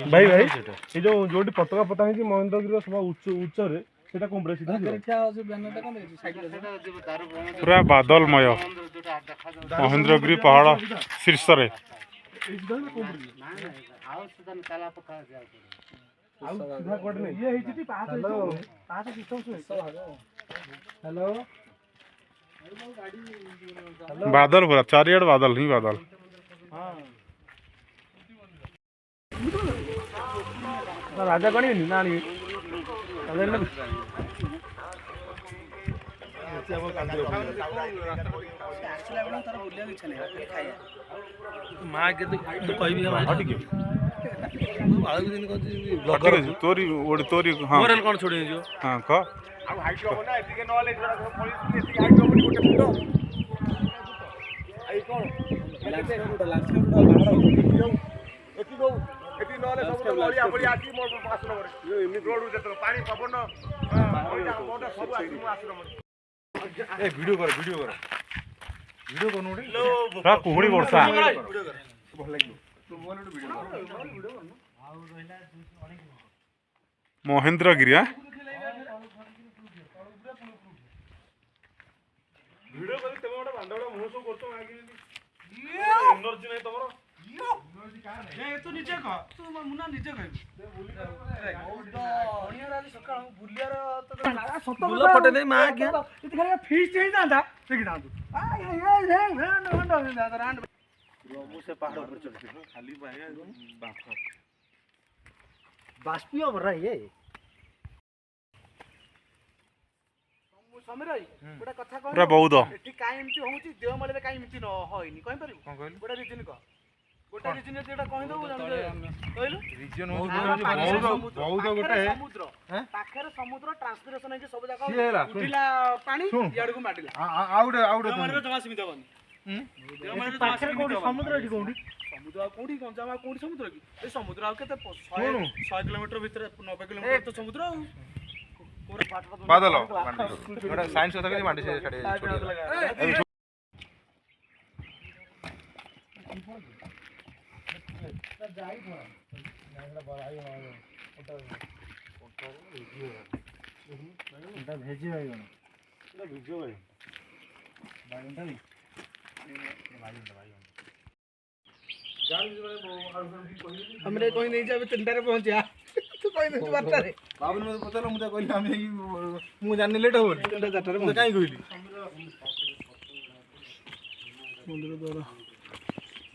भाई भाई ये जो पताका पता है महेंद्रगिरी सब उच्च रे सेटा कोन रे सीधा पूरा बादलमय महेंद्रगिरी पहाड़ शीर्ष रे हेलो बादल पूरा चारियाड बादल ही बादल राजा कणी ना तोरी तोरी हाँ कौन छोड़ी हाँ कह वीडियो कर कुहुड़ी वर्षा महेंद्रगिरी वीडियो कर तमे गोटे बांडा मुह सब करतो एनर्जी नहीं तमरो ए तू नीचे कह तू मुना नीचे कह बढ़िया राली सकाळ बुलियार तो बुला फटे नहीं मां क्या इति खाली फीस नहीं जांदा ठीक ना तू मु से पहाड़ ऊपर चढ़ खाली भाई बाष्पीय भर रहा है समीर भाई गोटे कथा कह पूरा बहुत एठी काई एमती होउची देवमाली रे काई एमती न होइनी कहि परिबो कोन कहलु गोटे रीजन कह गोटे रीजन जेटा कहि दबो जान कहलु रीजन हो बहुत गोटे समुद्र पाखरे समुद्र ट्रांसपिरेशन है सब जगह उठिला पानी याड को माटिला आउडे देवमाली जमा सीमित बन देवमाली पाखरे कोडी समुद्र एठी कोडी समुद्र कोडी कोन जमा कोडी समुद्र की ए समुद्र आ केते 100 किलोमीटर भीतर 90 किलोमीटर तो समुद्र बादल साइंस कथा कहि मांडी से छाडी भेजी भाई हमरे कोई नहीं जाबे 3 रे पहुंचा तू कोई नहीं बात रे बाबू ने पता लो मुझे कहली हम मु जानि लेट हो 3 4 रे काई कहली मंदिर द्वारा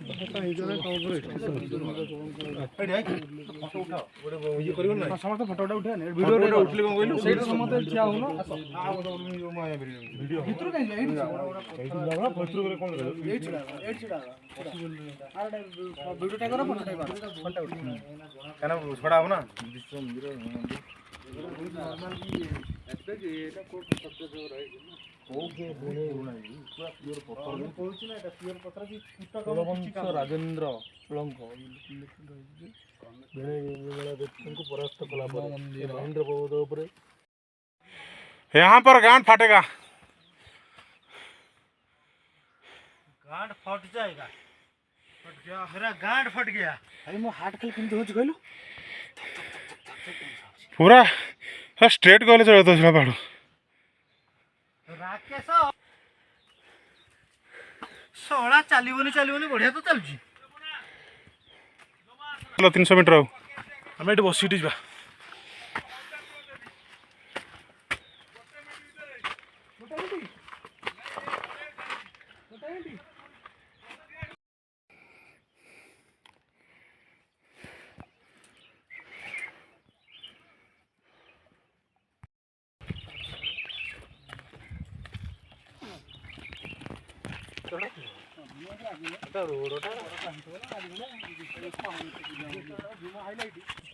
पता ही जरा कौन रे एडी आई फोटो उठाओ ये करियो ना समस्त फोटो उठा ने वीडियो रे उठले कोन कहलु सेट समस्त छिया हो ना आ वीडियो भितर काई जाई जागा भत्र करे कोन रे एट छिड़ा वीडियो टा करो फोटो टा घंटा उठ काना छोड़ा हो ना विश्व मंदिर नॉर्मल की एते जे एटा कोट सत्य जो रहे ओके बोले उणाई पूरा प्योर पत्थर में कहउछि ना एटा प्योर पत्थर की कुटक राजेंद्र चोलंक बेले बेले व्यक्ति को परास्त कला पर महेंद्र पर्वत ऊपर यहाँ पर गांठ फाटेगा गांठ फट जाएगा फट गया मेरा गांठ फट गया भाई मो हार्ट खाली केमती होछ कहलु पूरा स्ट्रेट गले चलो तो पहाड़ राकेश सोळा चालीबोनी बढ़िया तो चलुची 300 मीटर हम ये बस सीट जा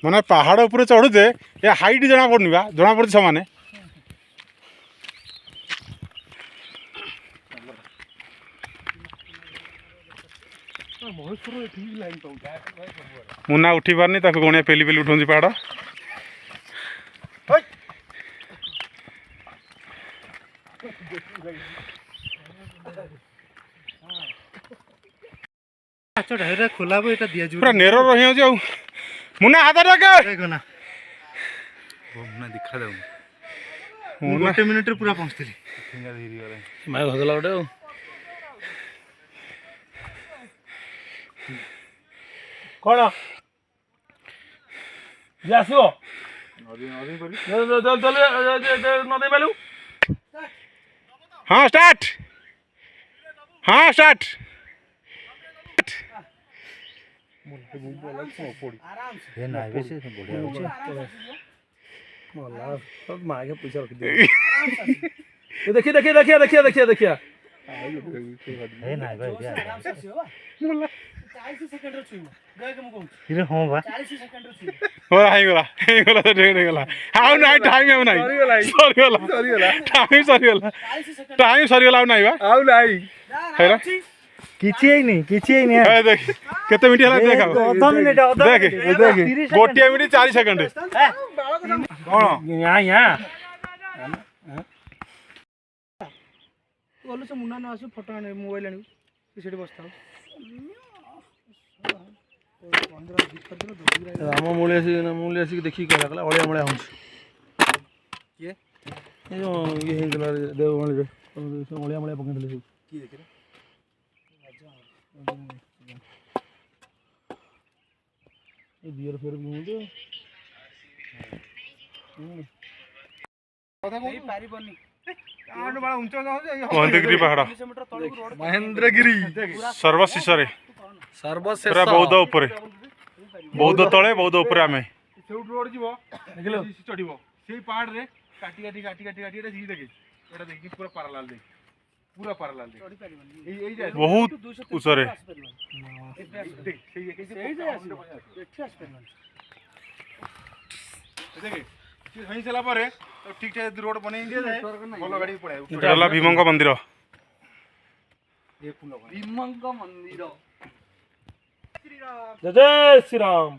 माने पहाड़ ऊपर चढ़ुचे ये हाइट जना पड़नी बा जना पड़छ माने मुना उठी पारनी ताको गणिया पेली पेली उठौंची पहाड़ ମାଛଟା ଏଟା ଖୋଲା ହବ ଏଟା ଦିଆଯିବ ପୁରା ନେର ରହିଯାଉଛି ଆଉ ମୁନା ହାତ ଡାକେ ନା ମୁନା ଦେଖାଯାଉନି ମୁଁ ମୁନା 1 ମିନିଟରେ ପୁରା ପହଞ୍ଚିଥିଲି ମାଛ ଧରିଦେଲା ଗୋଟେ ଆଉ କଣ ଯେ ଆସିବ ନଦେଇ ପାରିଲୁ हाँ स्टार्ट हाँ स्टार्ट पैसा देखिए देखिए देखिए देखिए देखिए देखिए हो गला तो ढेर गला आउ नाही टाइम आउ नाही सरीगला टाइम सरीगला आउ नाही बा आउ नाही हेरा କିଛି ହେଇନି ए देख केते मिनिट हला देख ଅଧ ମିନିଟ देख गोटिया मिनिट 4 सेकंड कोन या बोलो से मुन्ना ना आसो फोटो आने मोबाइल आनी सेठी बसता राम मूल्य आसिक देखी कहला अलिया मलिया हो किए ये हेगला देवमणि रे अलिया मलिया पकड़ देले की देख रे ये बियर फेर घुमदे कथा कोई पारिबनी आंड बड़ा ऊंचा जाऊ महेंद्रगिरी पहाड़ महेंद्रगिरी सर्वशिशरे सर्वशेष पूरा बौद्ध ऊपर बौद्ध तळे बौद्ध ऊपर आमे सेउट रोड जीवो देखलो चढ़िबो सेई पहाड़ रे काटी काटी काटी काटी काटी एटा जी देखे एटा देखि पूरा पारालाल देख पूरा पारालाल देख चढ़ी पारिबनी एई जाय बहुत ऊसरे देख सेई जाय एठी आस पारिबनी देखे से हई चला पारे तो ठीक ठाक रोड बनै दिया जाय बोलो गाड़ी पड़े गला भीमंग मंदिर ये फूल भीमंग मंदिर जय श्री राम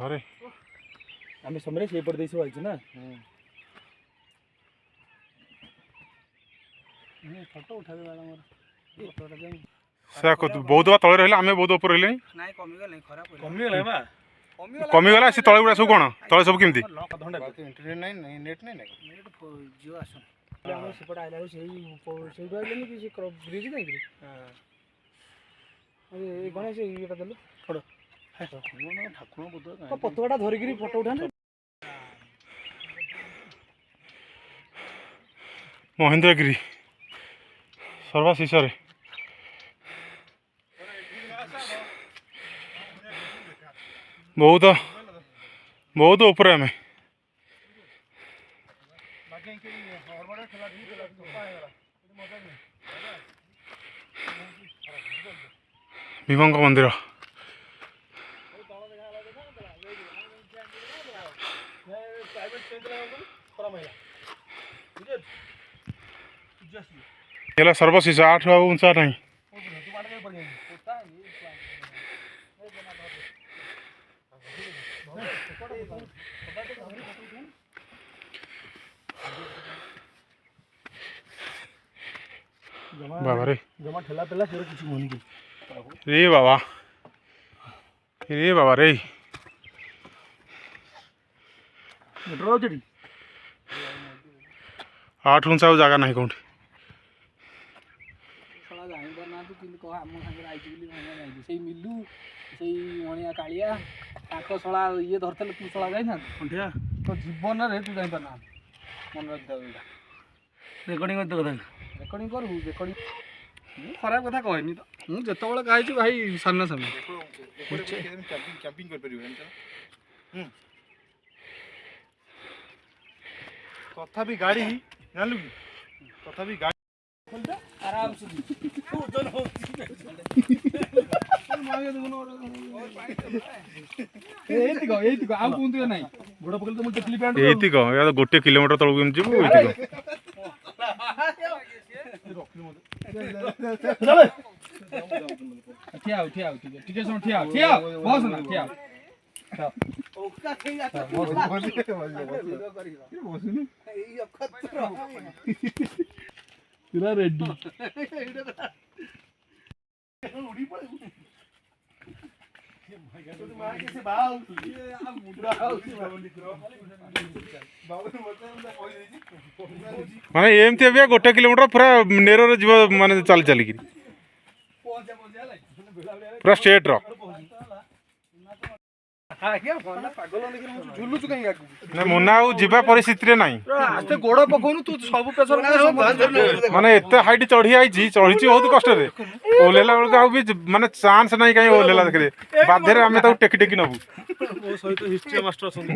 अरे आम समय से पट देसी आइछ ना फोटो उठा दे मोर फोटो दे से बहुत बा तळे रहले आमे बहुत ऊपर रहले नाही कमी गेलै खराब कमी गेलै बा कमी गला से तळे गुडा सब कोन तळे सब केमती इंटरनेट नाही नेट नाही नेट जिओ आसन हम सेपट आइला से आइले कि से ब्रिज नहीं कि अरे गणेश येटा देलो फोटो ठाकुर बुद्ध तो पतवाटा धरिकी फोटो उठाने महेंद्रगिरी सर्वशिशरे बहुत बहुत ऊपर आमे भीमंग मंदिर ये सर्वशिश 8 ऊंचा नहीं बाबा रे जमा ठेला पेला सेरो किछ होनी की रे बाबा रे मेट्रो चढ़ी 8 ऊंचा जगह नहीं कौन साला जाई पर ना तू किन कह हम संगे आइछ बोली भांगा जाई सेई मिल्लू सेई मणिया कालिया ताको साला ये धरतले तू साला जाई ना कंठिया तो जीवन रे तू जाई पर ना मन रख दे रेकॉर्डिंग कर दे रेकॉर्डिंग करू रेकॉर्डिंग खराब कथा कहनी तो मु जत बळे कहै छी भाई सामना सामने कैंपिंग कर परियो तथापि गाड़ी जानलु की तथापि गाड़ी आराम से ओजन हो एति को आ पुंतु नाही गोड़ पकल तो मु टेकली पैंट एति को या गोटे किलोमीटर तळु केम जिबु एति को चल ठिया ठीक है सुन ठिया बस ना ठिया ओका થઈ जाता पूरा रेडी ମାନେ ଏମିତି ଏବେ 1 କିଲୋମିଟର ପୁରା ନେରରେ ଯିବ ମାନେ ଚାଲି ଚାଲିକିରି ପୁରା ଷ୍ଟ୍ରେଟ୍ର ଝୁଲୁଛୁ କାହିଁ ଆଗକୁ ନା ମୁନା ଆଉ ଯିବା ପରିସ୍ଥିତିରେ ନାହିଁ ଆସ୍ତେ ଗୋଡ଼ ପକଉନୁ ତୁ ସବୁ ପ୍ରେସର ମାନେ ଏତେ ହାଇଟ୍ ଚଢ଼ି ଯାଇଛି ଚଢ଼ିଛି ବହୁତ କଷ୍ଟରେ ଓହ୍ଲେଇଲା ବେଳକୁ ଆଉ ବି ମାନେ ଚାନ୍ସ ନାହିଁ କାହିଁ ଓହ୍ଲେଇଲା ଦେଖିଲେ ବାଧ୍ୟରେ ଆମେ ତାକୁ ଟେକି ଟେକି ନବୁ ମୋ ସହିତ ହିଷ୍ଟ୍ରି ମାଷ୍ଟର ଅଛନ୍ତି